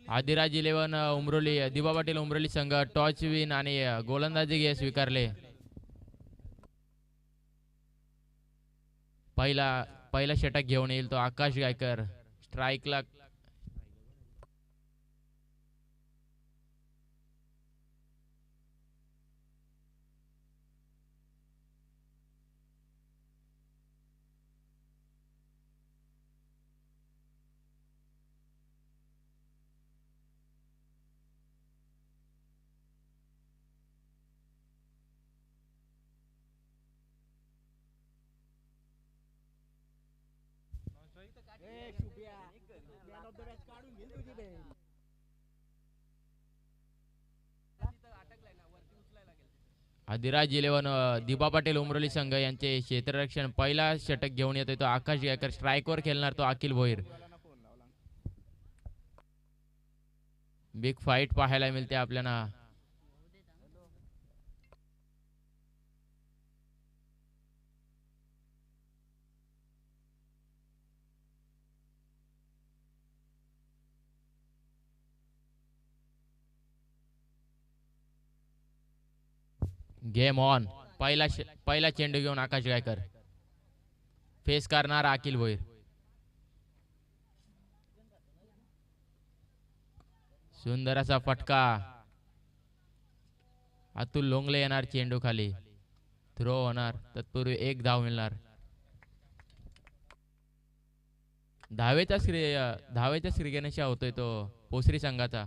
आदिराज 11 उमरोली दिबा पाटील उमरोली संघ टॉच विन आणि गोलंदाजी घे स्वीकारले. पहिला पहिला षटक घेऊन येईल तो आकाश गायकर. स्ट्राईकला आदिराज 11 दिबा पाटील उमरोली संघ यांचे क्षेत्ररक्षण पहिला षटक घेऊन येतोय तो आकाश गायकर. स्ट्राईकवर खेळणार तो अखिल भोईर. बिग फाईट पाहायला मिळते आपल्याला. Game on. पहिला चेंडू घेऊन आकाश गायकर. फेस करणार अखिल भोईर. सुंदर असा फटका. अतुल लोंगले येणार चेंडू खाली. थ्रो होणार. तत्पूर्वी एक धाव मिळणार. धावेच्या श्रीगणेशा होतोय तो पोसरी संघाचा.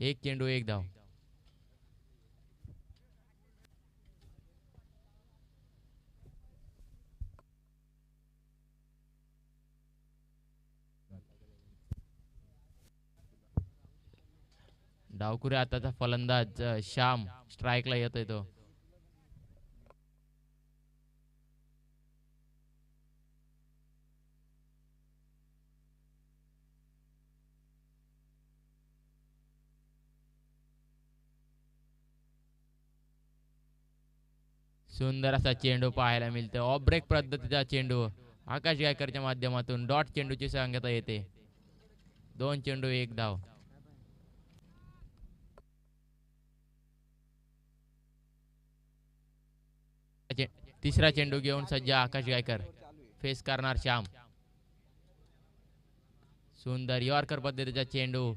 एक चेंडू एक धाव. डावकुरे आताचा फलंदाज श्याम स्ट्राईकला येतोय तो. सुंदर असा चेंडू पाहायला मिळतो. ऑफ ब्रेक पद्धतीचा चेंडू आकाश गायकरच्या माध्यमातून डॉट चेंडूची सांगता येते. 2 चेंडू 1 धाव. तिसरा चेंडू घेऊन सज्ज आकाश गायकर. फेस करणार श्याम. सुंदर यॉर्कर पद्धतीचा चेंडू.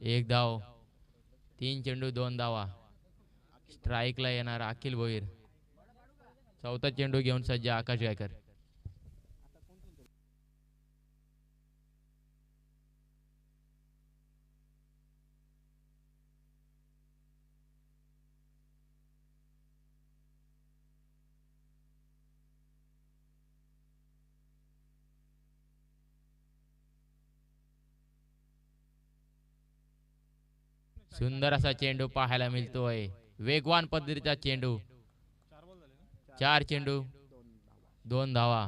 एक धाव. 3 चेंडू 2 धावा. स्ट्राईकला येणार अखिल भोईर. चौथा चेंडू घेऊन सज्ज आकाश गायकर. सुंदर असा चेंडू पाहायला मिळतोय. वेगवान पद्धतीचा चेंडू. 4 चेंडू 2 धावा.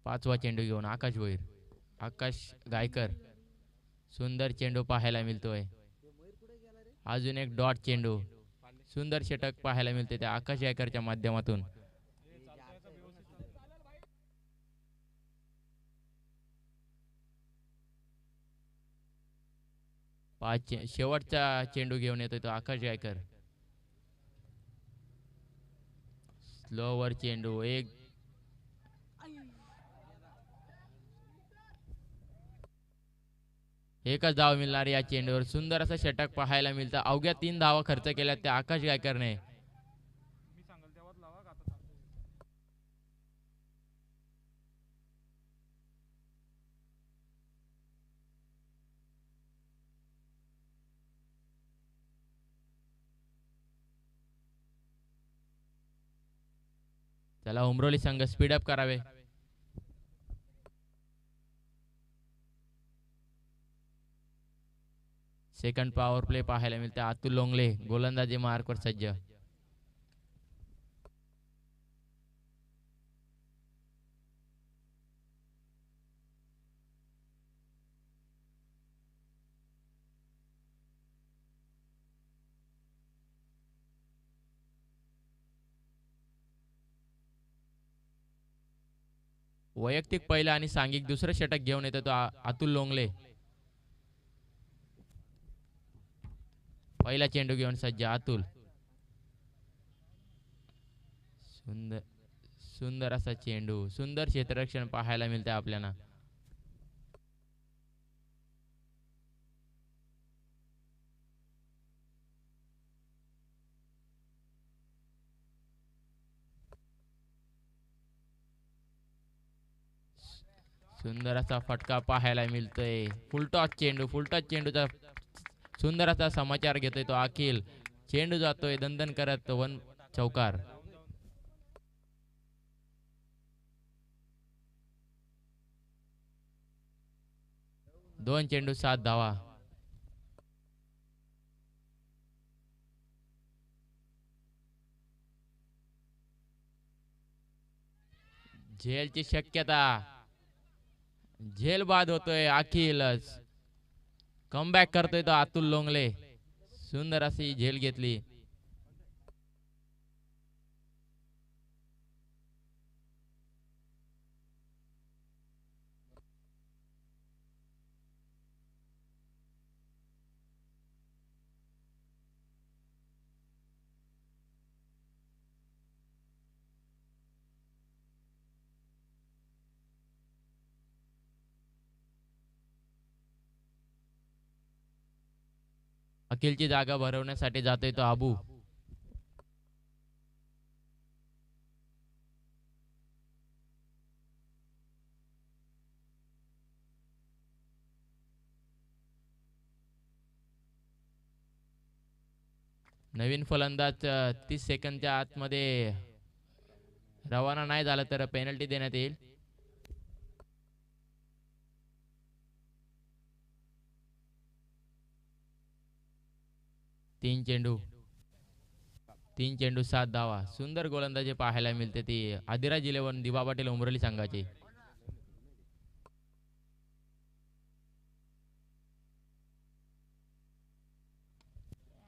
पाचवा चेंडू घेऊन आकाश भोईर. आकाश गायकर. सुंदर चेंडू पाहायला मिळतोय. अजून एक डॉट चेंडू. सुंदर षटक पाहायला मिळते त्या आकाश गायकरच्या माध्यमातून. शेवटचा चेंडू घेऊन येतोय तो आकाश गायकर. स्लोवर चेंडू. एकच धाव मिळणार या चेंडूवर. सुंदर असं षटक पाहायला मिळतं. अवघ्या 3 धावा खर्च केल्या त्या आकाश गायकरने. चला उमरोली संघ स्पीडअप करावे. सेकंड पॉवर प्ले पाहायला मिळते. अतुल लोंगले गोलंदाजी मार्कवर सज्ज. वैयक्तिक पहिला आणि सांघिक दुसरं षटक घेऊन येतो तो अतुल लोंगले. पहिला चेंडू घेऊन सज्ज अतुल. सुंदर सुंदर असा चेंडू, सुंदर क्षेत्ररक्षण पाहायला मिळते आपल्याला. सुंदर असा फटका पाहायला मिळतोय. फुलटॉस चेंडूचा सुंदर असा समाचार घेतोय तो अखिल. चेंडू जातोय दणदण करत वन चौकार. 2 चेंडू 7 धावा. झेलची शक्यता. झेल बाद होतोय अखिलच. कमबॅक करतोय तो अतुल लोंगले. सुंदर अशी झेल घेतली. अखिलची जागा भरवण्यासाठी जातोय तो अबू. नवीन फलंदाज 30 सेकंदच्या आतमध्ये रवाना नाही झाला तर पेनल्टी देण्यात येईल. तीन चेंडू 7 धावा. सुंदर गोलंदाजी पाहायला मिळते ती आदिराज 11 दिवा पाटील उमरली संघाची.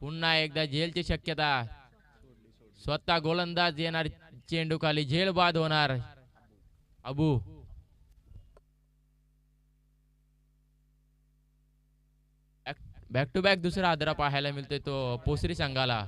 पुन्हा एकदा झेलची शक्यता. स्वतः गोलंदाज येणार चेंडू खाली. झेल बाद होणार. अबू बॅक टू बॅक दुसरा आदरा पाहायला मिळतोय तो पोसरी संघाला.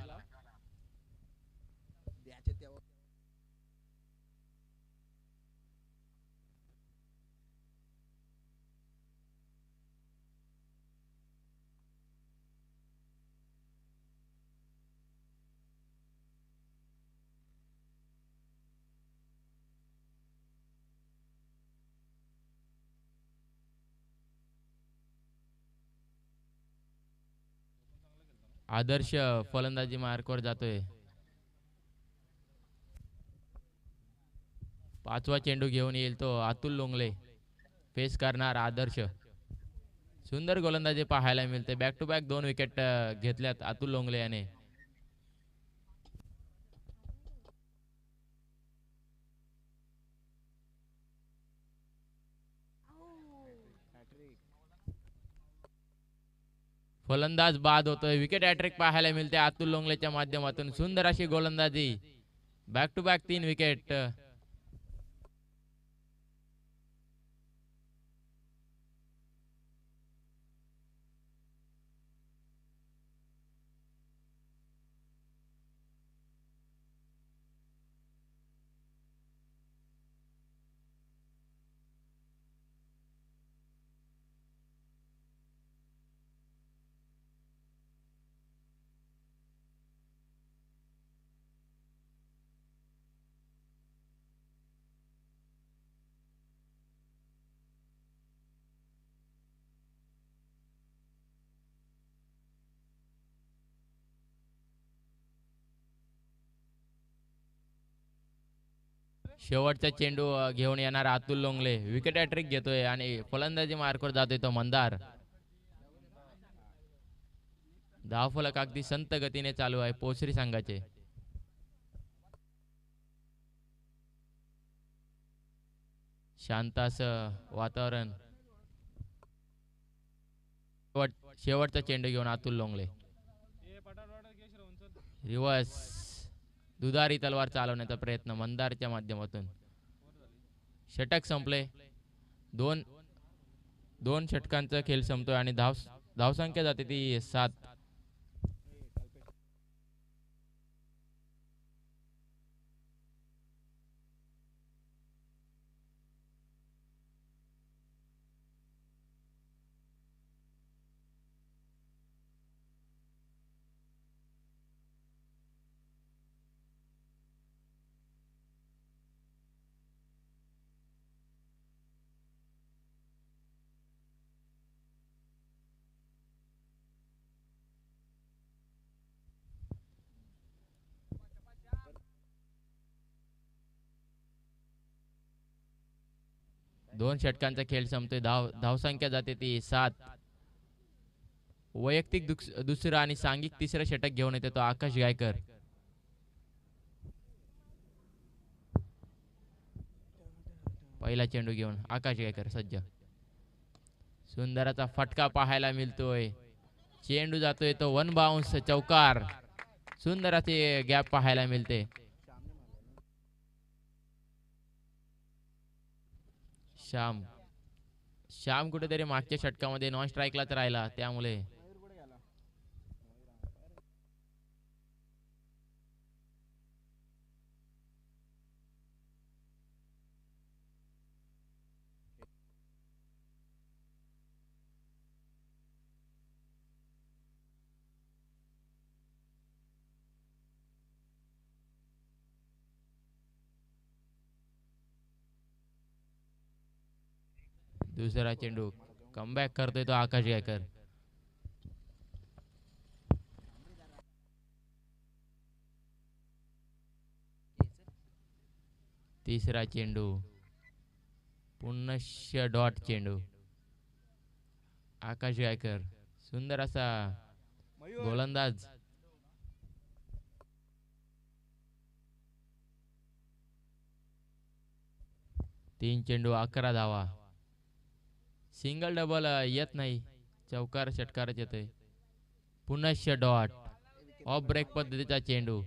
आदर्श फलंदाजी मार्कवर जातोय. 5वा चेंडू घेऊन येईल तो अतुल लोंगले. फेस करणार आदर्श. सुंदर गोलंदाजी पाहायला मिळते. बॅक टू बॅक 2 विकेट घेतल्यात अतुल लोंगले याने. फलंदाज बाद होतोय. विकेट हॅट्रिक पाहायला मिळते अतुल लोंगलेच्या माध्यमातून. सुंदर अशी गोलंदाजी. Back to back 3 wicket. शेवटचा चेंडू घेऊन येणार अतुल लोंगले. विकेट हॅट्रिक घेतोय आणि फलंदाजी मार्कवर जातोय तो मंदार. धावफलक अगदी संत गतीने चालू आहे पोसरी संघाचे. शांत असं वातावरण. शेवटचा चेंडू घेऊन अतुल लोंगले. रिवर्स दुधारी तलवार चालवण्याचा प्रयत्न मंदारच्या माध्यमातून. षटक संपले. दोन दोन षटकांचा खेळ संपतोय आणि धावसंख्या जाते ती 7. दोन षटकांचा खेळ संपतोय. धावसंख्या जाते ती 7. वैयक्तिक दुसरं आणि सांघिक तिसरं षटक घेऊन येतो तो आकाश गायकर. पहिला चेंडू घेऊन आकाश गायकर सज्ज. सुंदराचा फटका पाहायला मिळतोय. चेंडू जातोय तो वन बाउन्स चौकार. सुंदराचे गॅप पाहायला मिळते. श्याम श्याम कुठेतरी मागच्या षटकामध्ये नॉन स्ट्राईकलाच राहिला, त्यामुळे दुसरा चेंडू कमबॅक करतोय तो आकाश गायकर. तिसरा चेंडू पुनश्च डॉट चेंडू. आकाश गायकर सुंदर असा गोलंदाज. 3 चेंडू 11 धावा. सिंगल डबल येत नाही, चौकार षटकारच येतोय. पुनश्च डॉट. ऑफ ब्रेक पद्धतीचा चेंडू.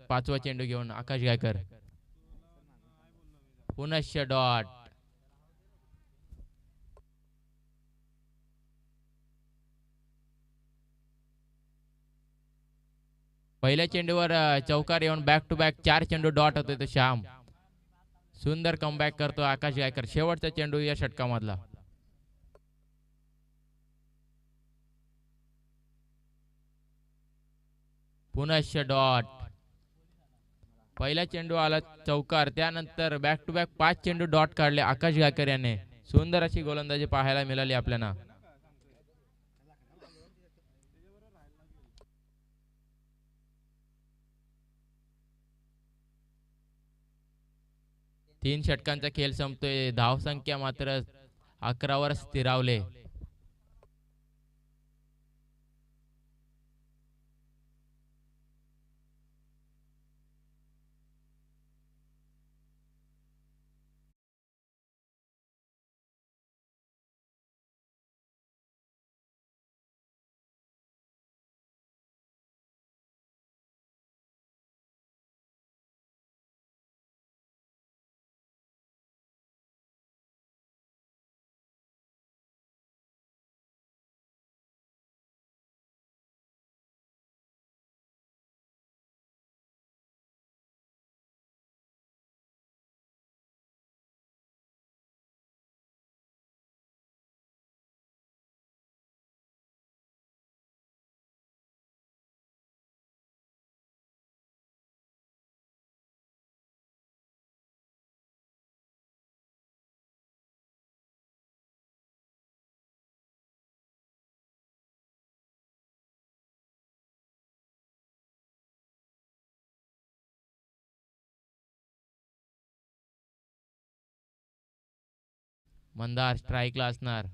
पाचवा चेंडू घेऊन आकाश गायकर. पुनश्च डॉट. पहिल्या चेंडूवर चौकार येऊन बॅक टू बॅक 4 चेंडू डॉट होतोय तो श्याम. सुंदर कमबॅक करतो आकाश गायकर. शेवटचा चेंडू या षटकामधला. पुनश्च डॉट. पहिला चेंडू आला चौकार, त्यानंतर बॅक टू बॅक 5 चेंडू डॉट काढले आकाश गायकर याने. सुंदर अशी गोलंदाजी पाहायला मिळाली आपल्याला. तीन षटकांचा खेळ संपतोय. धावसंख्या मात्र 11 वर स्थिरावले. मंदार स्ट्राईकला असणार.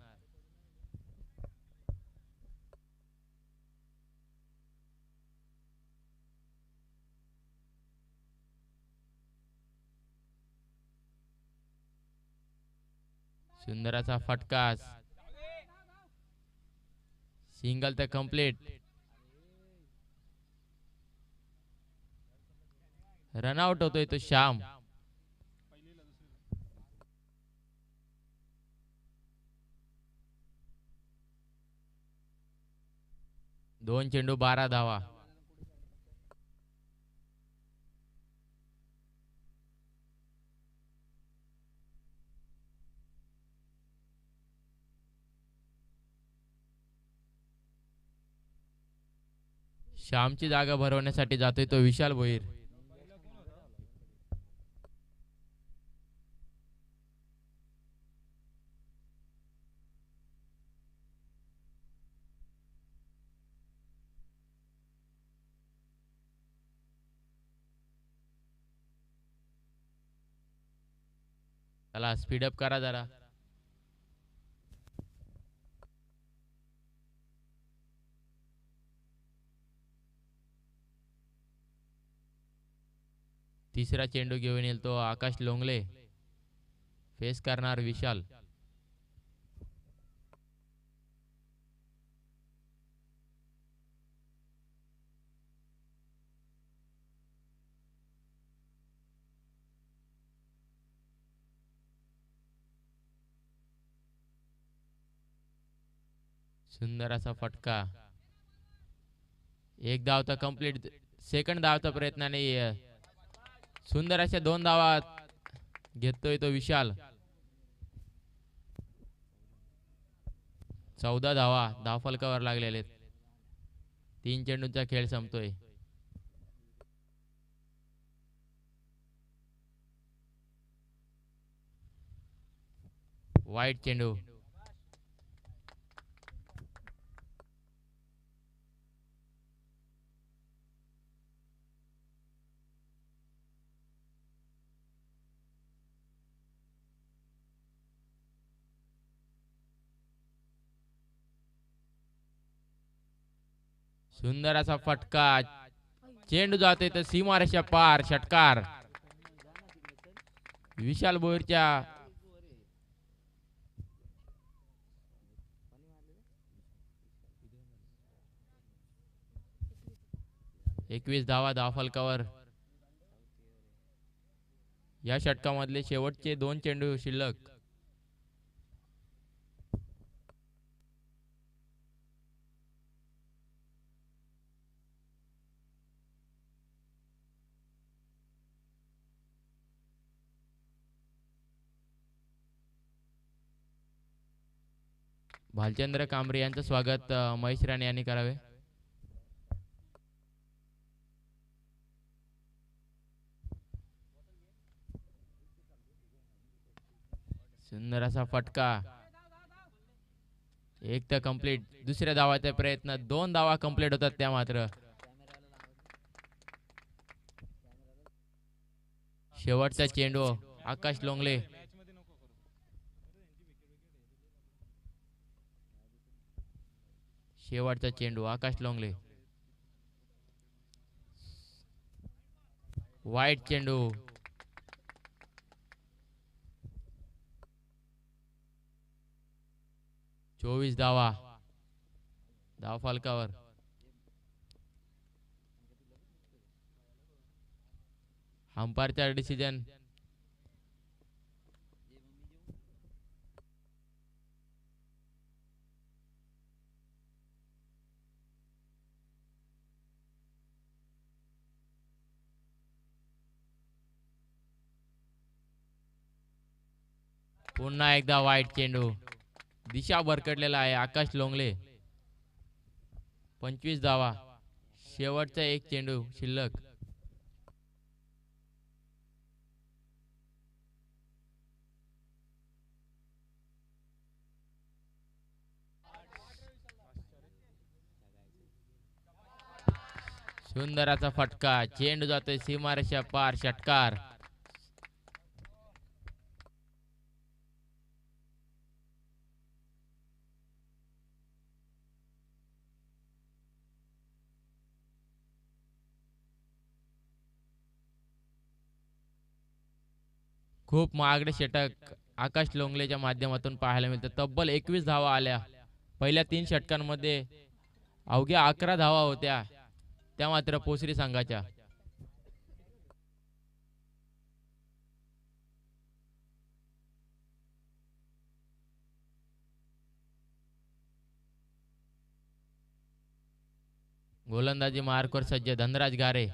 सुंदर असा फटका. सिंगल तर कंप्लीट. रनआउट होतोय तो श्याम. 2 चेंडू 12 धावा. श्यामची जागा भरवण्यासाठी जातोय तो विशाल भोईर. चला स्पीडअप करा जरा. तिसरा चेंडू घेऊन येईल तो आकाश लोंगले. फेस करणार विशाल. सुंदर असा फटका. एक धाव तर कंप्लीट. सेकंड धावचा प्रयत्न नाही. सुंदर अशा 2 धावा घेतोय तो विशाल. 14 धावा धावफलकावर लागलेले. 3 चेंडूंचा खेळ संपतोय. वाईट चेंडू. सुंदर असा फटका. चेंडू जातोय तर सीमारेषा पार. षटकार विशाल भोईरच्या. 21 धावा धावफलकावर. या षटकामधले शेवटचे 2 चेंडू शिल्लक. भालचंद्र कांबरे यांचं स्वागत महेश राणे यांनी करावे. सुंदर असा फटका. एक तर कंप्लीट. दुसऱ्या धावाचा प्रयत्न. 2 धावा कंप्लीट होतात त्या मात्र. शेवटचा चेंडू आकाश लोंगले. शेवटचा चेंडू आकाश लोंगले. वाईट चेंडू. चोवीस धावा धावफलकावर. अंपायरचा डिसिजन. पुन्हा एकदा वाईट चेंडू. दिशा भरकटलेला आहे आकाश लोंगले. 25 धावा. शेवटचा एक चेंडू शिल्लक. सुंदराचा फटका. चेंडू जातोय सीमारेषा पार. षटकार. खूप महागडे षटक आकाश लोंगलेच्या माध्यमातून पाहायला मिळतं. तब्बल 21 धावा आल्या. पहिल्या 3 षटकांमध्ये अवघ्या 11 धावा होत्या त्या मात्र पोसरी संघाच्या. गोलंदाजी मार्कवर सज्ज धनराज गारे.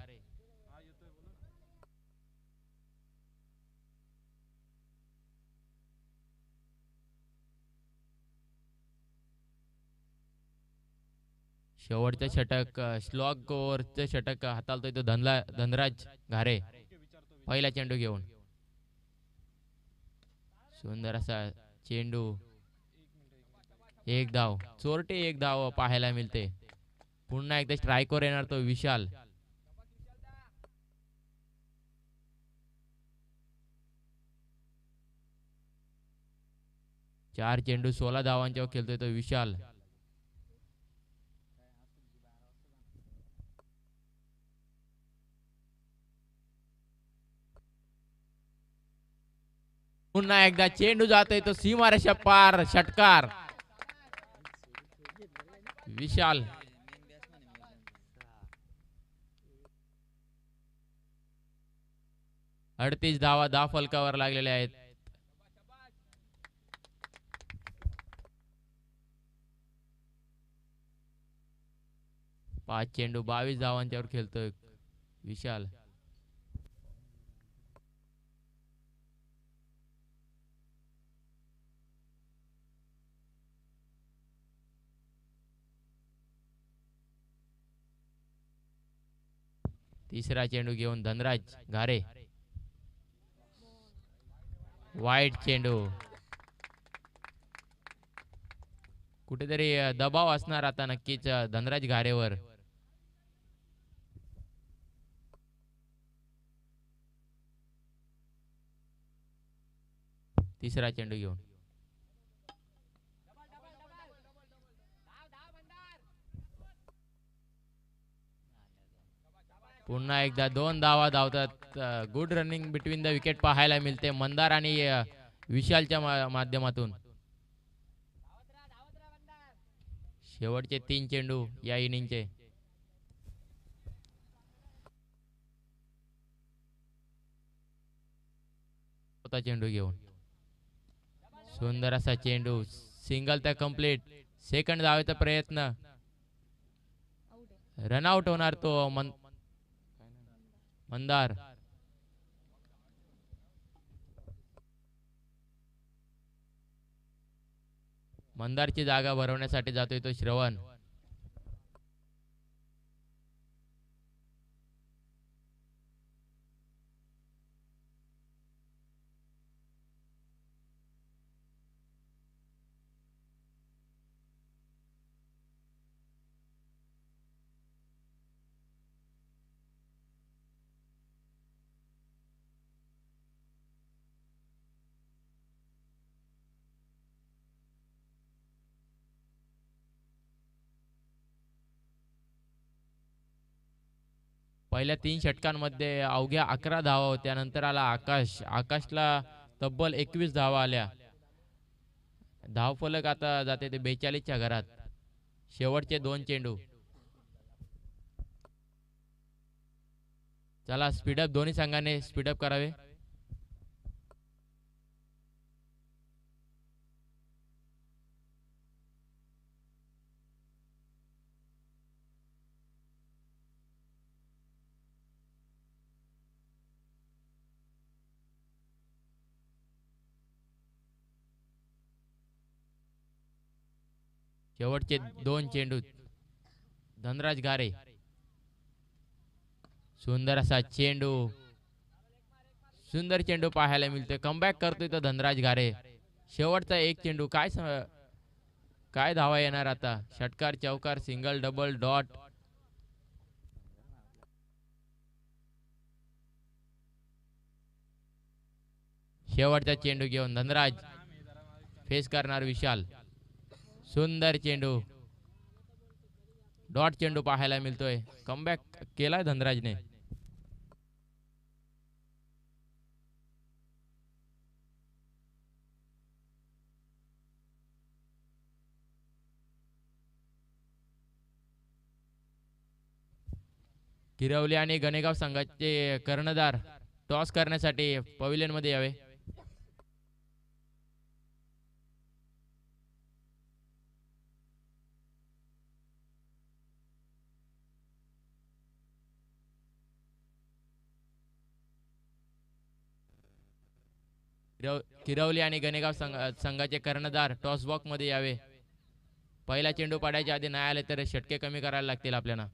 शेवटचं षटक स्लॉग ओव्हरचं षटक हाताळतोय तो धनराज घारे. पहिला चेंडू घेऊन सुंदर असा चेंडू. एक धाव, चोरटे एक धाव पाहायला मिळते. पुन्हा एकदा स्ट्राईकवर येणार तो विशाल. चार चेंडू 16 धावांच्यावर खेळतोय तो विशाल. पुन्हा एकदा चेंडू जातोय तो सीमारेषा पार. षटकार विशाल. 38 धावा 10 फलकावर लागलेल्या आहेत. पाच चेंडू 22 धावांच्यावर खेळतोय विशाल. तिसरा चेंडू घेऊन धनराज घारे. वाईट चेंडू. कुठेतरी दबाव असणार आता नक्कीच धनराज घारेवर. तिसरा चेंडू घेऊन पुन्हा एकदा 2 धावा धावतात. Good running between the wicket पाहायला मिळते मंदार आणि विशालच्या माध्यमातून. शेवटचे 3 चेंडू या इनिंगचे. चेंडू घेऊन सुंदर असा चेंडू. सिंगल तर कंप्लीट. सेकंड धावेचा प्रयत्न. रनआउट होणार तो मंदार. मंदारची जागा भरवण्यासाठी जातोय तो श्रवण. पहिल्या 3 षटकांमध्ये अवघ्या 11 धावा होत्या. नंतर आला आकाश. आकाशला तब्बल 21 धावा आल्या. धावफलक आता जाते ते 42च्या घरात. शेवटचे 2 चेंडू. चला स्पीडअप. दोन्ही संघाने स्पीडअप करावे. शेवटचे 2 चेंडू. धनराज गारे. सुंदर असा चेंडू. सुंदर चेंडू पाहायला मिळतोय. कमबॅक करतोय तो धनराज गारे. शेवटचा 1 चेंडू. काय धावा येणार आता. षटकार, चौकार, सिंगल, डबल, डॉट. शेवटचा चेंडू घेऊन धनराज फेस करणार विशाल. सुंदर चेंडू. डॉट चेंडू पाहायला मिळतोय. कमबॅक केलाय धनराजने. किरवली आणि गणेगाव संघाचे कर्णधार टॉस करण्यासाठी पवेलियन मध्ये यावे. किरवली आणि गणेगाव संघाचे कर्णधार टॉस बॉक्स मध्ये यावे. पहिला चेंडू पाडायच्या आधी नाही आले तर षटके कमी करायला लागतील आपल्याला.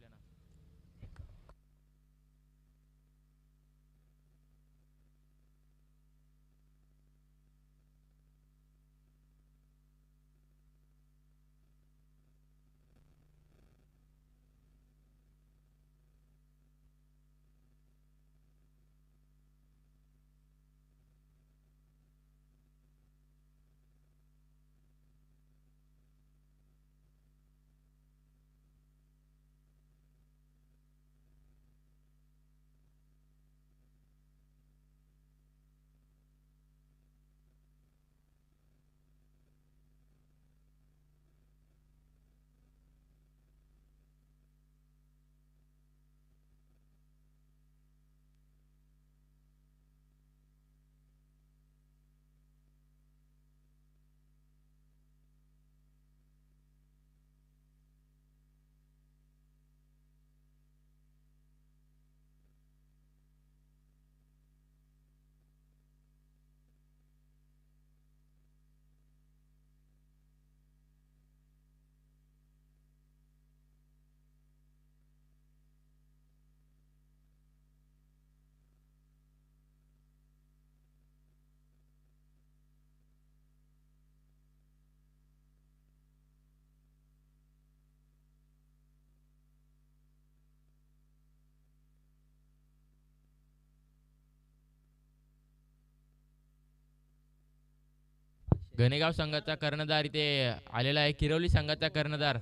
गणेगाव संघाचा कर्णधार इथे आलेला आहे. किरवली संघाचा कर्णधार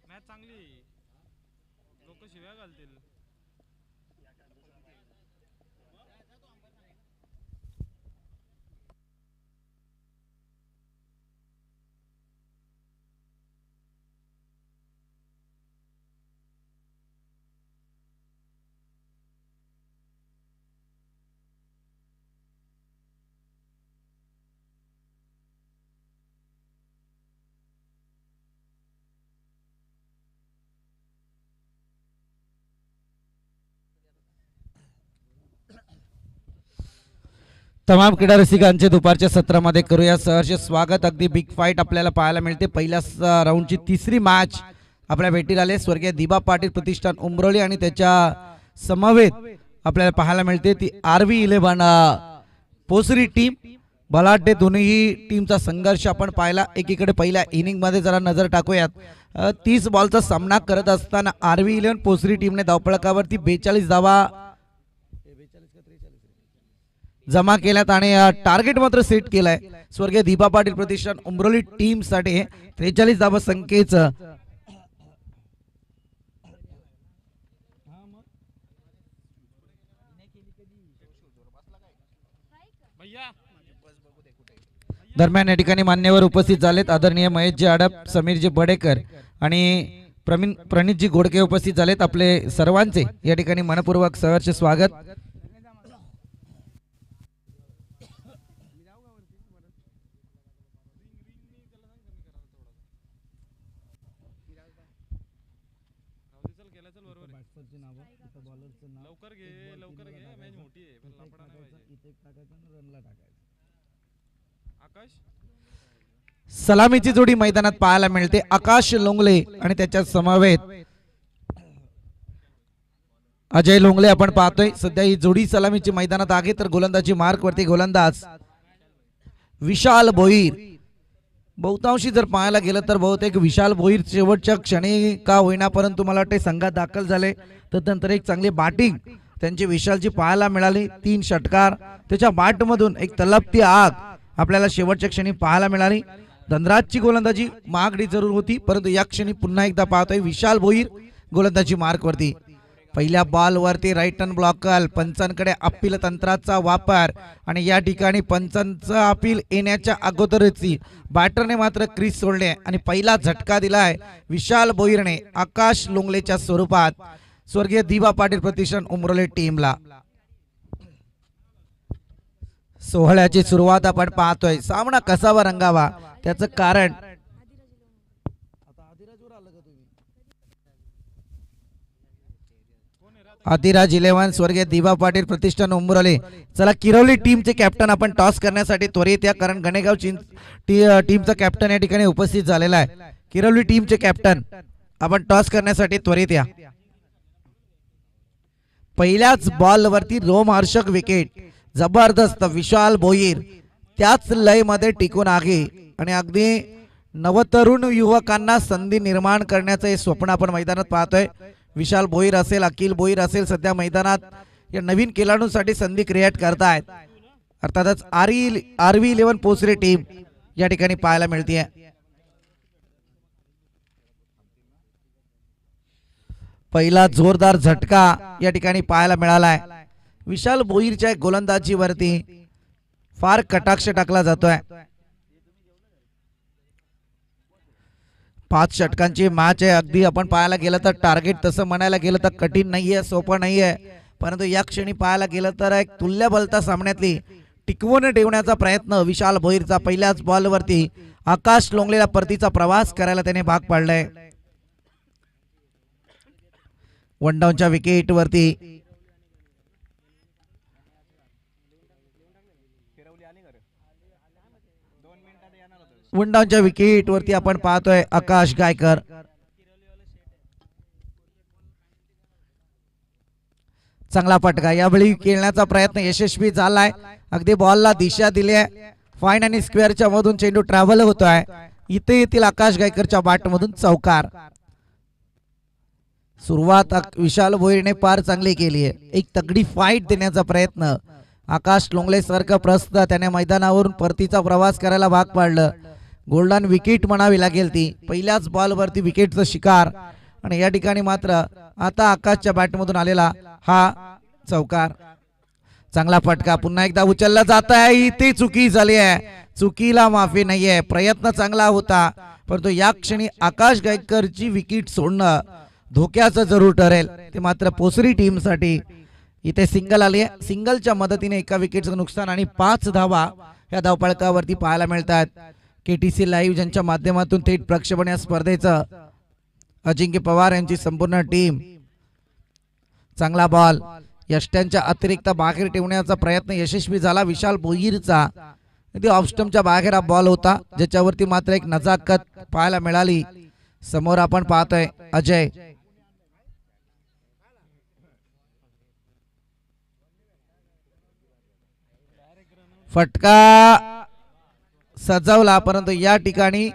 मॅच चांगली लोक शिव्या घालतील. तमाम क्रीडा रसिकांचे दुपारच्या सत्रामध्ये करूया सहर्ष स्वागत. अगदी बिग फाईट आपल्याला पाहायला मिळते. पहिल्या राऊंडची तिसरी मॅच आपल्या भेटीला आले. स्वर्गीय दिबा पाटील प्रतिष्ठान उंबरोली आणि त्याच्या समवेत आपल्याला पाहायला मिळते ती RV11 पोसरी टीम. मला वाटते दोन्ही टीमचा संघर्ष आपण पाहिला. एकीकडे पहिल्या इनिंग मध्ये जरा नजर टाकूयात. 30 बॉलचा सामना करत असताना RV11 पोसरी टीमने धावफलकावरती 42 धावा जमा केल्यात आणि टार्गेट मात्र सेट केलाय स्वर्गीय दिबा पाटील प्रतिष्ठान उंबरोली टीम साठी 43 धावा संख्येचं. दरम्यान या ठिकाणी मान्यवर उपस्थित झालेत. आदरणीय महेशजी आडप, समीरजी बडेकर आणि प्रणितजी गोडके उपस्थित झालेत. आपले सर्वांचे या ठिकाणी मनपूर्वक सहर्ष स्वागत. लवकर घे लवकर घे मॅच मोठी आहे पण लफडा नाही पाहिजे आकाश सलामीची जोडी मैदानात पाहायला मिळते. आकाश लोंगले आणि त्याच्या समवेत अजय लोंगले आपण पाहतोय. सध्या ही जोडी सलामीची मैदानात आहे तर गोलंदाजी मार्क वरती गोलंदाज विशाल भोईर. बहुतांशी जर पाहायला गेलं तर बहुतेक विशाल भोईर शेवटच्या क्षणी का होईना परंतु मला वाटते संघात दाखल झाले. तदनंतर एक चांगली बॅटिंग त्यांची विशालची पाहायला मिळाली. 3 षटकार त्याच्या बॅटमधून एक तलपती आग आपल्याला शेवटच्या क्षणी पाहायला मिळाली. धनराजची गोलंदाजी महागडी जरूर होती परंतु या क्षणी पुन्हा एकदा पाहतोय विशाल भोईर गोलंदाजी मार्क वरती. पहिल्या बॉल वरती राईट हँड ब्लॉकर. पंचांकडे अपील तंत्राचा वापर आणि या ठिकाणी पंचांचा अपील येण्याच्या अगोदरच बॅटरने मात्र क्रीज सोडले आणि पहिला झटका दिलाय विशाल भोईरने आकाश लोंगलेच्या स्वरूपात स्वर्गीय दिबा पाटील प्रतिष्ठान उमरोली टीमला. सोहळ्याची सुरुवात आपण पाहतोय. सामना कसावा रंगावा त्याचं कारण आदिराज 11 स्वर्गीय दिबा पाटील प्रतिष्ठान उमरोली. चला किरवली टीमचे कॅप्टन आपण टॉस करण्यासाठी त्वरित या कारण गणेगाव टीमचा कॅप्टन या ठिकाणी उपस्थित झालेला आहे. किरवली टीमचे कॅप्टन आपण टॉस करण्यासाठी त्वरित या. पहिल्याच बॉल वरती रोमहर्षक विकेट. जबरदस्त विशाल भोईर त्याच लय मध्ये टिकून आहे आणि अगदी नवतरुण युवकांना संधी निर्माण करण्याचं हे स्वप्न आपण मैदानात पाहतोय. विशाल भोईर असेल अखिल भोईर असेल सध्या मैदानात या नवीन खेळाडूंसाठी संधी क्रिएट करतायत. अर्थातच आरवी 11 पोसरे टीम या ठिकाणी पाहायला मिळते. पहिला जोरदार झटका या ठिकाणी पाहायला मिळालाय. विशाल भोईरच्या गोलंदाजीवरती फार कटाक्ष टाकला जातोय. 5 षटकांची मॅच आहे. अगदी आपण पाहायला गेलं तर टार्गेट तसं म्हणायला गेलं तर कठीण नाहीये सोपं नाहीये परंतु या क्षणी पाहायला गेलं तर एक तुल्यबलता सामन्यातली टिकवून ठेवण्याचा प्रयत्न विशाल भोईरचा. पहिल्याच बॉलवरती आकाश लोंगलेला परतीचा प्रवास करायला त्याने भाग पाडलाय. वनडाऊनच्या विकेट वरती वनडाऊनच्या विकेट वरती आपण पाहतोय आकाश गायकर. चांगला फटका यावेळी खेळण्याचा प्रयत्न यशस्वी झालाय. अगदी बॉलला दिशा दिली आहे. फाईन आणि स्क्वेअरच्या मधून चेंडू ट्रॅव्हल होतोय. इथे येथील आकाश गायकरच्या बॅट मधून चौकार. सुरुवात विशाल भोईरने फार चांगली केली आहे. एक तगडी फाईट देण्याचा प्रयत्न आकाश लोंगले सारखं प्रस्त त्याने मैदानावरून परतीचा प्रवास करायला भाग पाडलं. गोल्डन विकेट म्हणावी लागेल ती. पहिल्याच बॉलवरती विकेटचा शिकार आणि या ठिकाणी मात्र आता आकाशच्या बॅटमधून आलेला हा चौकार. चांगला फटका पुन्हा एकदा उचलला जात आहे. इथे चुकी झाली आहे. चुकीला माफी नाहीये. प्रयत्न चांगला होता परंतु या क्षणी आकाश गायकरची विकेट सोडणं धोक्याचं जरूर ठरेल. ते मात्र पोसरी टीम साठी इथे सिंगल आली आहे. सिंगलच्या मदतीने एका विकेटचं नुकसान आणि 5 धावा या धावफलकावरती पाहायला मिळतात. KTC लाईव्ह ज्यांच्या माध्यमातून थेट प्रक्षेपण या स्पर्धेचं अजिंक्य पवार यांची संपूर्ण टीम. चांगला बॉल यष्ट्यांच्या अतिरिक्त बाहेर ठेवण्याचा प्रयत्न यशस्वी झाला विशाल भोईरचा. ऑफ स्टंपच्या बाहेर हा बॉल होता ज्याच्यावरती मात्र एक नजाकत पाहायला मिळाली. समोर आपण पाहतोय अजय. फटका सजवला परंतु या ठिकाणी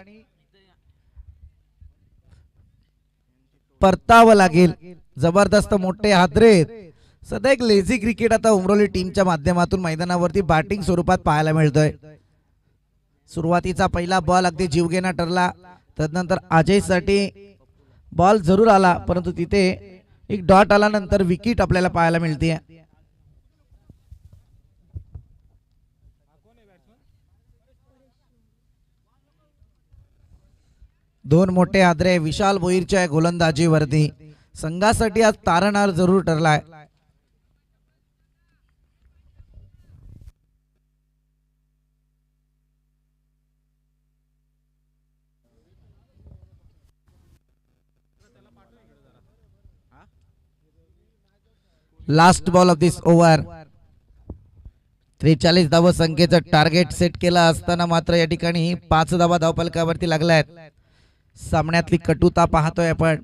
परतावं लागेल. जबरदस्त मोठे हादरेत. सध्या एक लेझी क्रिकेट आता उमरोली टीमच्या माध्यमातून मैदानावरती बॅटिंग स्वरूपात पाहायला मिळतोय. सुरुवातीचा पहिला बॉल अगदी जीवघेणा ठरला. तदनंतर अजय साठी बॉल जरूर आला परंतु तिथे एक डॉट आला. नंतर विकेट आपल्याला पाहायला मिळते. दोन मोठे हादरे विशाल भोईरच्या गोलंदाजीवरती. संघासाठी आज तारणहार जरूर ठरलाय. Last ball of this over. 43 धाव संख्येचं टार्गेट सेट केलं असताना मात्र या ठिकाणी 5 धावा धावफलकावरती लागल्या आहेत. सामन्यातली कटुता पाहतोय आपण.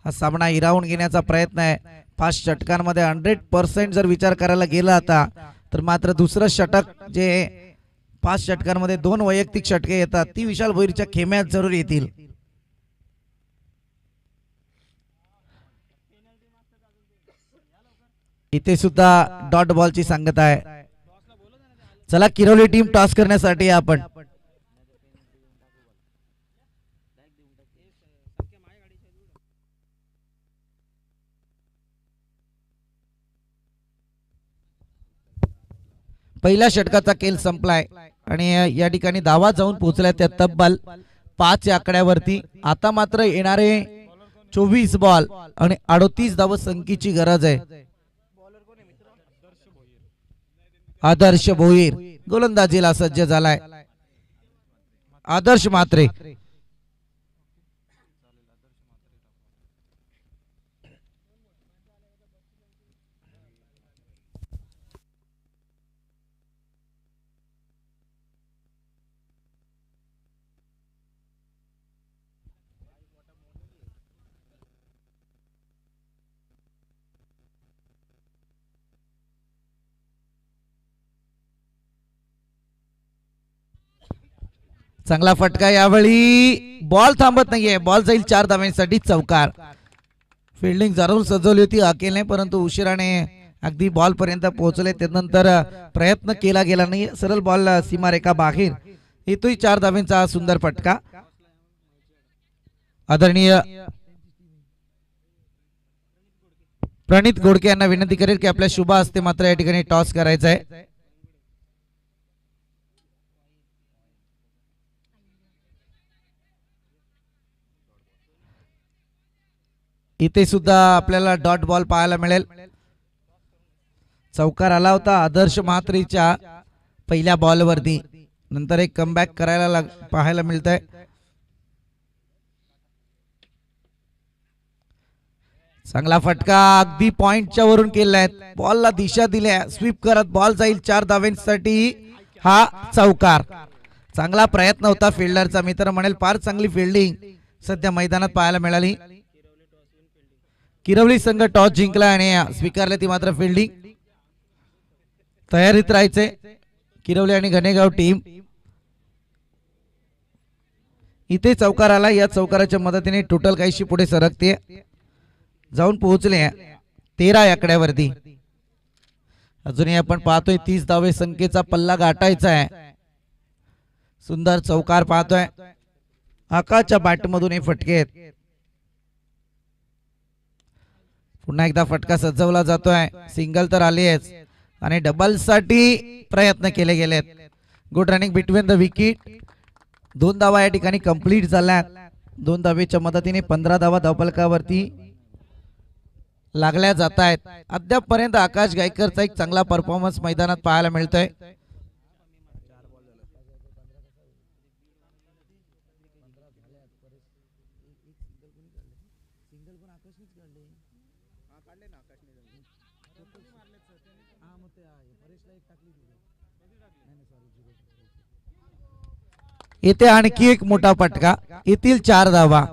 हा सामना हिरावून घेण्याचा प्रयत्न आहे. 5 षटकांमध्ये 100% जर विचार करायला गेला आता तर मात्र दुसरं षटक जे 5 षटकांमध्ये 2 वैयक्तिक षटके येतात ती विशाल भोईरच्या खेम्यात जरूर येतील. इथे सुद्धा डॉट बॉलची सांगता आहे. चला किरवली टीम टॉस करण्यासाठी आपण. पहिल्या षटकाचा खेळ संपलाय आणि या ठिकाणी धावा जाऊन पोहोचल्या त्या तब्बल 5 या आकड्यावरती. आता मात्र येणारे 24 बॉल आणि 38 धाव संख्येची गरज आहे. आदर्श भोईर गोलंदाजीला सज्ज झालाय. आदर्श म्हात्रे चांगला फटका. यावेळी बॉल थांबत नाहीये. बॉल जाईल 4 धावांसाठी चौकार. फिल्डिंग जरूर सजवली होती अकेले परंतु उशिराने अगदी बॉल पर्यंत पोहोचले. त्यानंतर प्रयत्न केला गेला नाही. सरळ बॉल सीमारेखा बाहेर. येतोय 4 धावांचा सुंदर फटका. आदरणीय प्रणित गोडके यांना विनंती करेल की आपल्या शुभ हस्ते मात्र या ठिकाणी टॉस करायचा आहे. इथे सुद्धा आपल्याला डॉट बॉल पाहायला मिळेल. चौकार आला होता आदर्श म्हात्रेच्या पहिल्या बॉलवरती. नंतर एक कमबॅक करायला पाहायला मिळतंय. चांगला फटका अगदी पॉइंटच्या वरून केलाय. बॉलला दिशा दिल्या स्वीप करत बॉल जाईल 4 धावांसाठी. हा चौकार. चांगला प्रयत्न होता फिल्डरचा. मी तर म्हणेल फार चांगली फिल्डिंग सध्या मैदानात पाहायला मिळाली. किरवली संघ टॉस जिंकला आणि स्वीकारले ती मात्र फिल्डिंग. तयारीत राहायचे किरवली आणि घनेगाव टीम. इथे चौकार आला. या चौकाराच्या मदतीने टोटल काहीशी पुढे सरकते. जाऊन पोहोचले 13 आकड्यावरती. अजूनही आपण पाहतोय 30 धावे संख्येचा पल्ला गाठायचा आहे. सुंदर चौकार पाहतोय. आकाशच्या बॅटमधून हे फटके आहेत. पुन्हा एकदा फटका सजवला जातोय. सिंगल तर आली आहेच आणि डबल साठी प्रयत्न केले गेलेत. Good running between the wicket. 2 धावा या ठिकाणी कंप्लीट झाल्या. 2 धावेच्या मदतीने 15 धावा धावफलकावरती लागल्या जात आहेत. अद्यापपर्यंत आकाश गायकरचा एक चांगला परफॉर्मन्स मैदानात पाहायला मिळतोय. येथे आणखी एक मोठा फटका. येथील 4 धावा.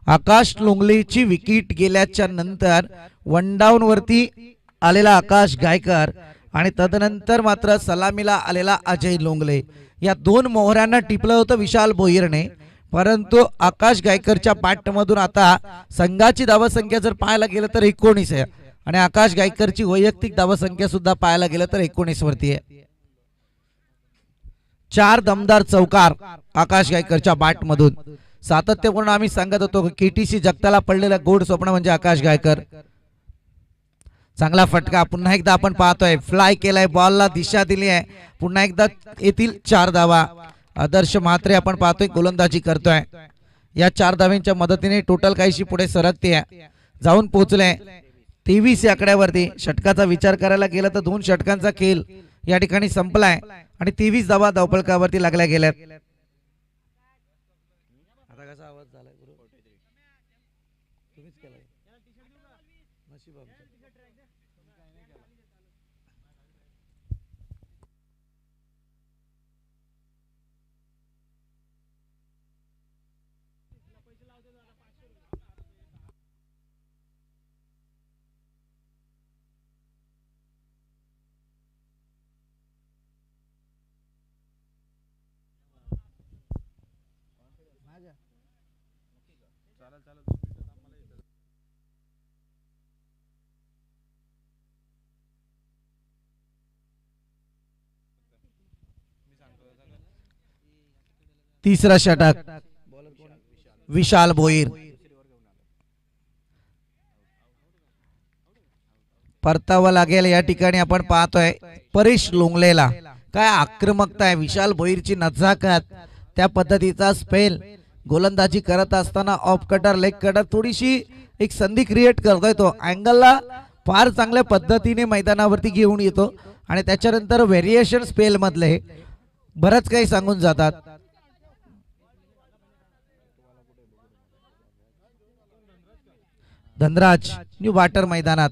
आकाश लोंगलेची विकेट गेल्याच्या नंतर 1 डाऊन वरती आलेला आकाश गायकर आणि तदनंतर मात्र सलामीला आलेला अजय लोंगले. या 2 मोहऱ्यांना टिपलं होतं विशाल भोईरने. परंतु आकाश गायकरच्या बॅटमधून आता संघाची धावसंख्या जर पाहायला गेलं तर 19 आहे आणि आकाश गायकरची वैयक्तिक धावसंख्या सुद्धा पाहायला गेलं तर 19 वरती आहे. 4 दमदार चौकार आकाश गायकरच्या बॅटमधून. सातत्यपूर्ण आम्ही सांगत होतो केटीसी जगताला पडलेला गोड स्वप्न म्हणजे आकाश गायकर. चांगला फटका. पुन्हा एकदा आपण पाहतोय फ्लाय केलाय. बॉलला दिशा दिली आहे. पुन्हा एकदा येथील 4 धावा. आदर्श म्हात्रे आपण पाहतोय गोलंदाजी करतोय. या 4 धावांच्या मदतीने टोटल काहीशी पुढे सरकते. जाऊन पोहोचले 23 आकड्यावरती. षटकाचा विचार करायला गेला तर 2 षटकांचा खेळ या ठिकाणी संपलाय आणि 23 धावा धावफलकावरती लागल्या गेल्यात. चालेल चालेल 2 मिनिटं थांब, मला येतं. मी सांगतो सांगा. तिसरा षटक विशाल भोईर. परतावा लागेल या ठिकाणी आपण पाहतोय परेश लोंगलेला. काय आक्रमकता आहे विशाल भोईरची, नजाकत, त्या पद्धतीचा स्पेल गोलंदाजी करत असताना ऑफ कटर लेग कटर थोडीशी एक संधी क्रिएट करतोय तो. अँगलला फार चांगल्या पद्धतीने मैदानावरती घेऊन येतो आणि त्याच्यानंतर व्हेरिएशन स्पेल मधले बरंच काही सांगून जातात. धनराज न्यू वाटर मैदानात.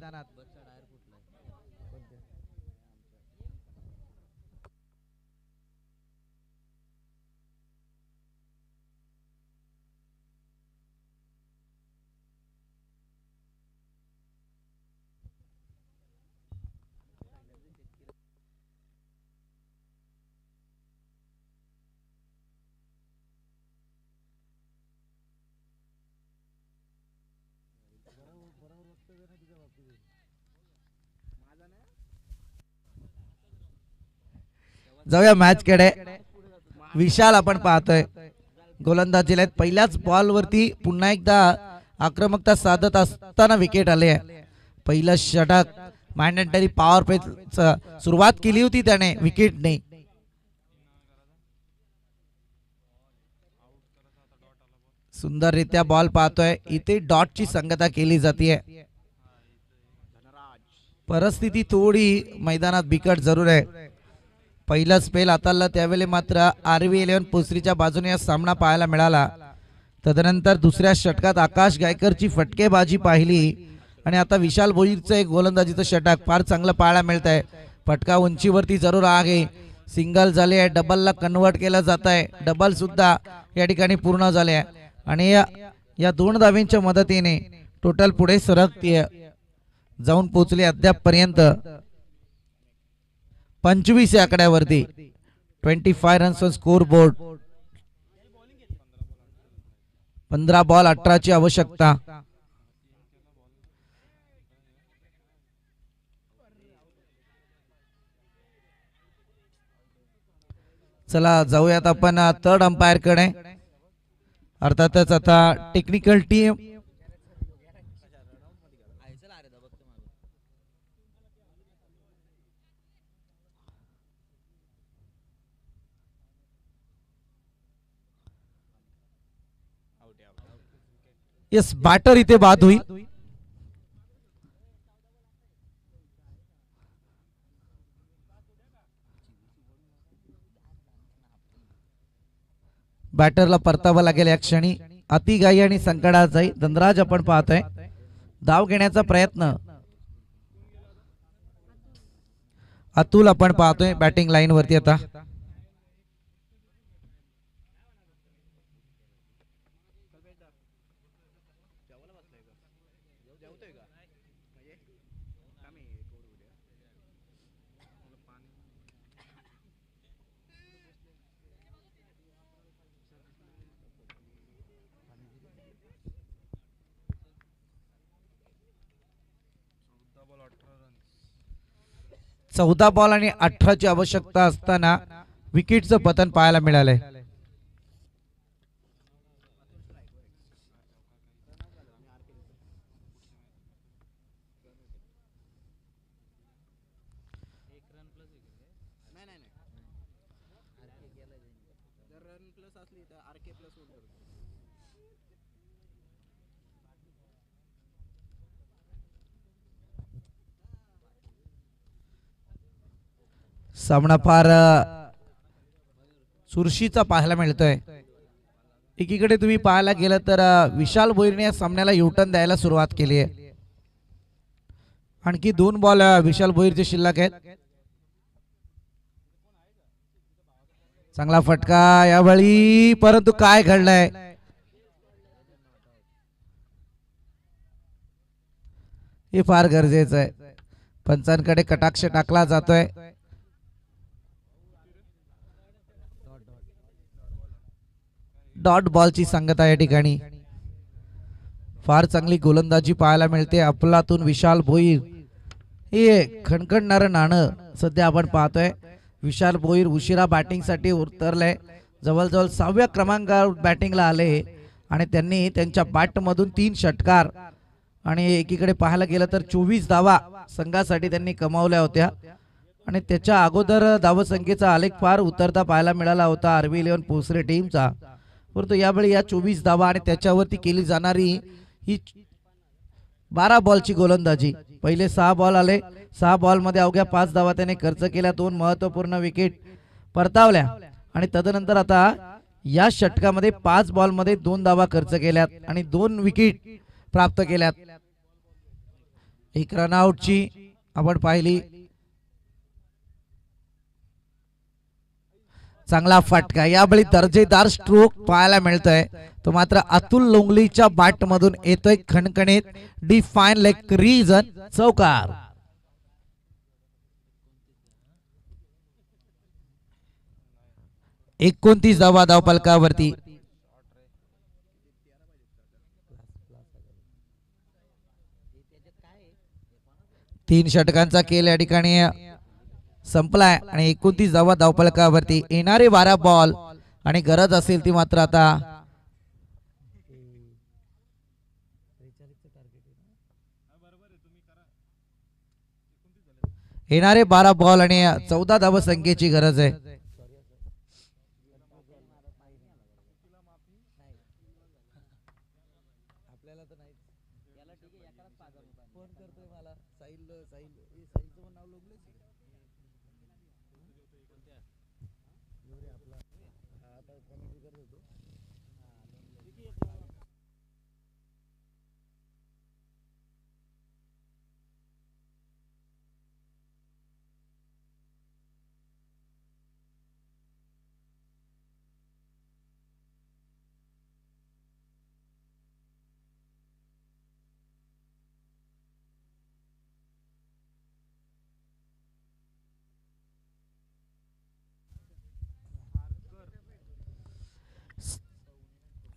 जाऊया मॅच कडे. विशाल आपण पाहतोय गोलंदाजीला पहिल्याच बॉल वरती पुन्हा एकदा आक्रमकता साधत असताना विकेट आले आहे. पहिलं षटक मॅन्डेटरी पॉवर प्ले सुरुवात केली होती त्याने विकेटने. सुंदररित्या बॉल पाहतोय इथे डॉटची संगता केली जाते. परिस्थिती थोडी मैदानात बिकट जरूर आहे. पहिला स्पेल हाताळला त्यावेळी मात्र RV11 पोसरीच्या बाजूने हा सामना पाहायला मिळाला. तदनंतर दुसऱ्या षटकात आकाश गायकरची फटकेबाजी पाहिली आणि आता विशाल भोईरचं एक गोलंदाजीचं षटक फार चांगलं पाहायला मिळत आहे. फटका उंचीवरती जरूर आहे. सिंगल झाले आहे, डबलला कन्वर्ट केलं जात आहे. डबल सुद्धा या ठिकाणी पूर्ण झाले आहे आणि या 2 धावींच्या मदतीने टोटल पुढे सरकते जाऊन पोहोचले अद्याप पर्यंत 25 या आकड्यावरती. 25 runs on score board. 15 ball 18 ची आवश्यकता. चला जाऊयात आपण थर्ड अंपायर कडे. अर्थातच आता टेक्निकल टीम यस बॅटर इथे बाद होईल. बॅटरला परतावा लागेल या क्षणी. अतिघाई आणि संकटात जाई. धनराज आपण पाहतोय धाव घेण्याचा प्रयत्न. अतुल आपण पाहतोय बॅटिंग लाईन वरती आता. चौदा बॉल आणि 18 ची आवश्यकता असताना विकेटचं पतन पाहायला मिळालंय. सामना फार चुरशीचा पाहायला मिळतोय. एकीकडे तुम्ही पाहायला गेलं तर विशाल भोईरने या सामन्याला युटर्न द्यायला सुरुवात केली आहे. आणखी 2 बॉल विशाल भोईरचे शिल्लक आहेत. चांगला फटका यावेळी, परंतु काय घडलंय, हे फार गरजेचं आहे. पंचांकडे कटाक्ष टाकला जातोय. डॉट बॉलची सांगता या ठिकाणी. फार चांगली गोलंदाजी पाहायला मिळते अफलातून विशाल भोईर. हे खणखणणारं नाणं सध्या आपण पाहतोय. विशाल भोईर उशिरा बॅटिंगसाठी उतरले, जवळजवळ 6व्या क्रमांकावर बॅटिंगला आले आणि त्यांनी त्यांच्या बॅटमधून 3 षटकार आणि एकीकडे पाहायला गेलं तर 24 धावा संघासाठी त्यांनी कमावल्या होत्या. आणि त्याच्या अगोदर धावसंख्येचा आलेख फार उतरता पाहायला मिळाला होता RV11 भोसरी टीमचा. परंतु यावेळी या 24 धावा आणि त्याच्यावरती केली जाणारी ही 12 बॉलची गोलंदाजी. पहिले 6 बॉल आले, 6 बॉलमध्ये अवघ्या 5 धावा त्याने खर्च केल्या, 2 महत्वपूर्ण विकेट परतावल्या आणि तदनंतर आता या षटकामध्ये 5 बॉलमध्ये 2 धावा खर्च केल्यात आणि 2 विकेट प्राप्त केल्यात. एक रनआउटची आपण पाहिली. चांगला फटका, यावेळी दर्जेदार स्ट्रोक पाहायला मिळतोय. तो मात्र अतुल लोंगलीच्या बॅट मधून येतोय खणखणीत. डिफाइन लेग रीजन चौकार. एकोणतीस धावा धावफलकावरती. तीन षटकांचा खेळ या ठिकाणी संपलाय आणि 29 धावा धावफलकावरती. येणारे 12 बॉल आणि गरज असेल ती मात्र आता येणारे 12 बॉल आणि 14 धावसंख्येची गरज आहे.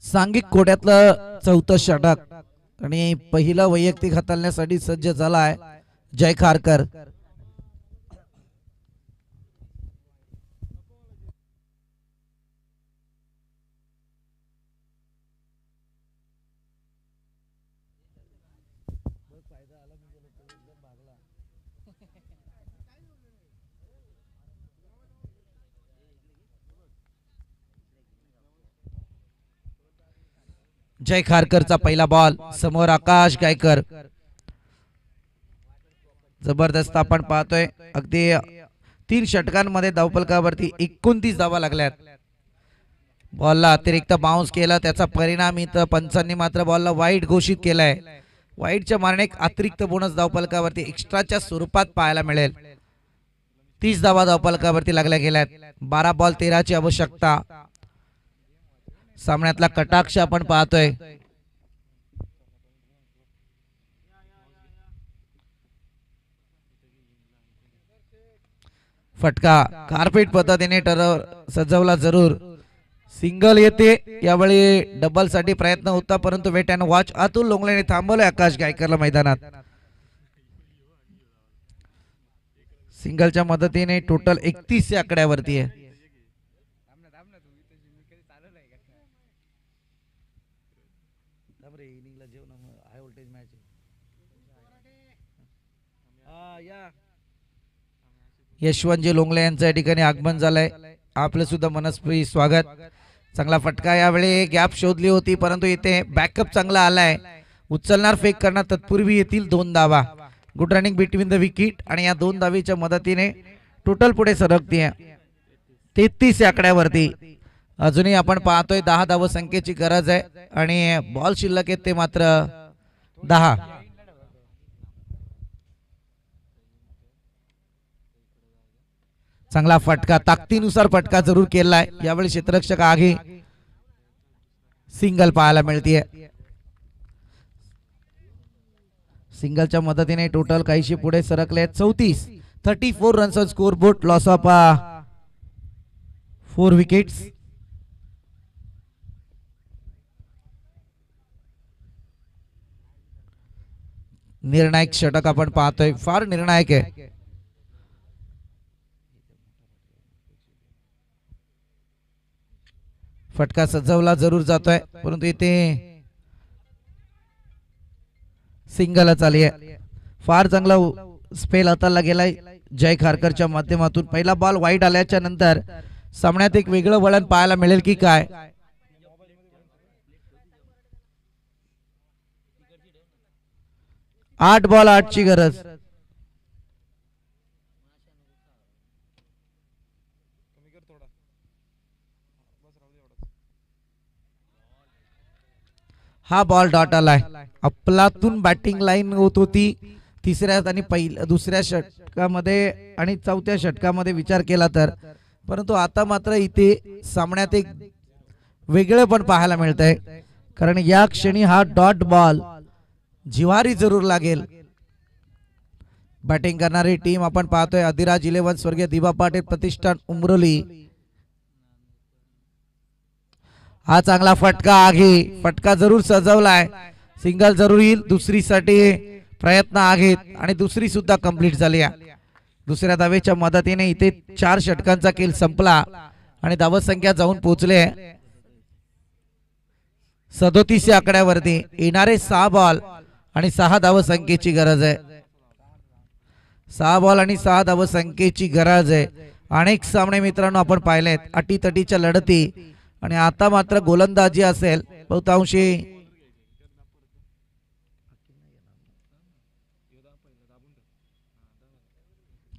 सांघिक कोड्यातलं 4थं षटक आणि पहिलं वैयक्तिक हाताळण्यासाठी सज्ज झालाय जय खारकर. जय खारकरचा पहिला बॉल, समोर आकाश गायकर. जबरदस्त आपण पाहतोय. अगदी 3 षटकांमध्ये धावफलकावरती 29 धावा लागल्यात. बॉलला अतिरिक्त बाउन्स केला, त्याचा परिणाम इथं पंचांनी मात्र बॉलला वाईड घोषित केलाय. वाईडच्या मारणे अतिरिक्त बोनस धावफलकावरती एक्स्ट्राच्या स्वरूपात पाहायला मिळेल. 30 धावा धावफलकावरती लागल्या गेल्यात. 12 बॉल 13ची आवश्यकता. सामन्यातला कटाक्ष आपण पाहतोय. फटका कार्पेट पद्धतीने सजवला जरूर. सिंगल येते, यावेळी डबल साठी प्रयत्न होता परंतु वेट अँड वॉच अतुल लोंगलेने थांबवले आकाश गायकरला मैदानात. सिंगलच्या मदतीने टोटल 31 या आकड्यावरती आहे. यशवंतजी लोंगले यांच्या ठिकाणी आगमन झालंय. आपलं सुद्धा मनस्वी स्वागत. चांगला फटका, यावेळी गॅप शोधली होती परंतु इथे बॅकअप चांगला आलाय. उचलणार फेक करणार तत्पूर्वी येतील 2 धावा. Good running between the wicket आणि या 2 धावीच्या मदतीने टोटल पुढे सरकते 33 या आकड्यावरती. अजूनही आपण पाहतोय 10 धाव संख्येची गरज आहे आणि बॉल शिल्लक आहेत ते मात्र 10. चांगला फटका, ताकदीनुसार फटका जरूर केलाय. यावेळी क्षेत्ररक्षक आगे सिंगल पाहायला मिळतीये. सिंगलच्या मदतीने टोटल काहीशी पुढे सरकले. 34 runs on score board. Loss of 4 wickets. निर्णायक षटक आपण पाहतोय, फार निर्णायक आहे. फटका सजवला जरूर जातोय, परंतु इथे सिंगलच आली आहे. फार चांगला स्पेल हाताला गेलाय जय खारकरच्या माध्यमातून. पहिला बॉल वाईट आल्याच्या नंतर सामन्यात एक वेगळं वळण पाहायला मिळेल की काय. आठ बॉल 8 ची गरज. कमी कर थोडा. बस राहू दे एवढंच. हा बॉल डॉट आलाय. अफलातून बॅटिंग लाईन होत होती तिसऱ्या आणि दुसऱ्या षटकामध्ये आणि चौथ्या षटकामध्ये विचार केला तर, परंतु आता मात्र इथे सामन्यात एक वेगळं पण पाहायला मिळतंय. कारण या क्षणी हा डॉट बॉल जिव्हारी जरूर लागेल. बॅटिंग करणारी टीम आपण पाहतोय अधिराज 11 स्वर्गीय दिबा पाटील प्रतिष्ठान उमरोली. हा चांगला फटका आगे, फटका जरूर सजवलाय. सिंगल जरूर येईल. दुसरीसाठी प्रयत्न आहेत आणि दुसरी सुद्धा कंप्लीट झाली आहे. दुसऱ्या धावेच्या मदतीने इथे 4 षटकांचा खेळ संपला आणि धावत संख्या जाऊन पोहोचले 37 या आकड्यावरती. येणारे 6 बॉल आणि 6 धाव संख्येची गरज आहे. 6 बॉल आणि 6 धाव संख्येची गरज आहे. अनेक सामने मित्रांनो आपण पाहिलेत, अटीतटीच्या लढती, आणि आता मात्र गोलंदाजी असेल बहुतांशी.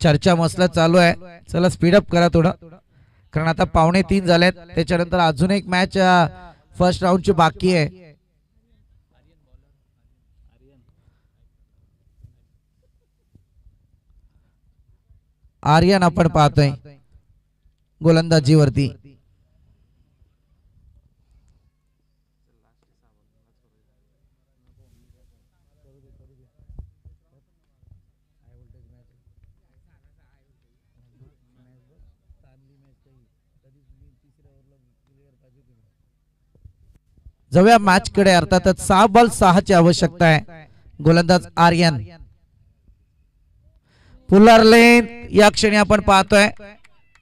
चर्चा मसला चालू आहे. चला स्पीडअप करा थोडं, कारण आता 2:45 झालेत. त्याच्यानंतर अजून एक मॅच फर्स्ट राऊंडची बाकी आहे. आर्यन आपण पाहतोय गोलंदाजीवरती. जाऊया मॅच कडे. अर्थातच 6 बॉल 6 ची आवश्यकता आहे. गोलंदाज आर्यन. पुलर लेन या क्षणी आपण पाहतोय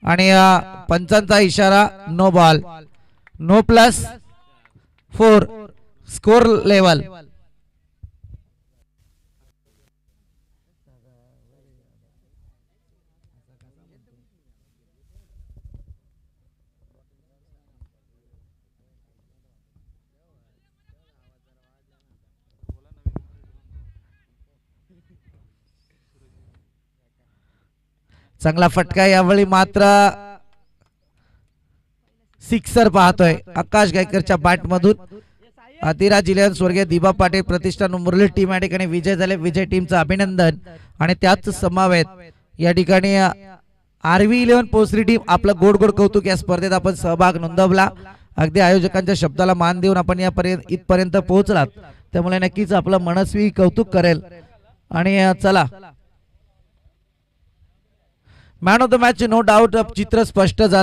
आणि पंचांचा इशारा no ball, no plus 4 score level. चांगला फटका, यावेळी मात्र सिक्सर पाहतोय आकाश गायकरच्या बॅट मधून. अधिराज 11 स्वर्गीय दिबा पाटील प्रतिष्ठान उमरोली टीम या ठिकाणी विजय झाले. विजय टीमचं अभिनंदन. आणि त्याच समवेत या ठिकाणी आरवी 11 पोसरी टीम आपलं गोड गोड कौतुक या स्पर्धेत आपण सहभाग नोंदवला. अगदी आयोजकांच्या शब्दाला मान देऊन आपण यापर्यंत इथपर्यंत पोहोचलात, त्यामुळे नक्कीच आपलं मनस्वी कौतुक करेल. आणि चला, man of the match no doubt चित्र स्पष्ट झालंय.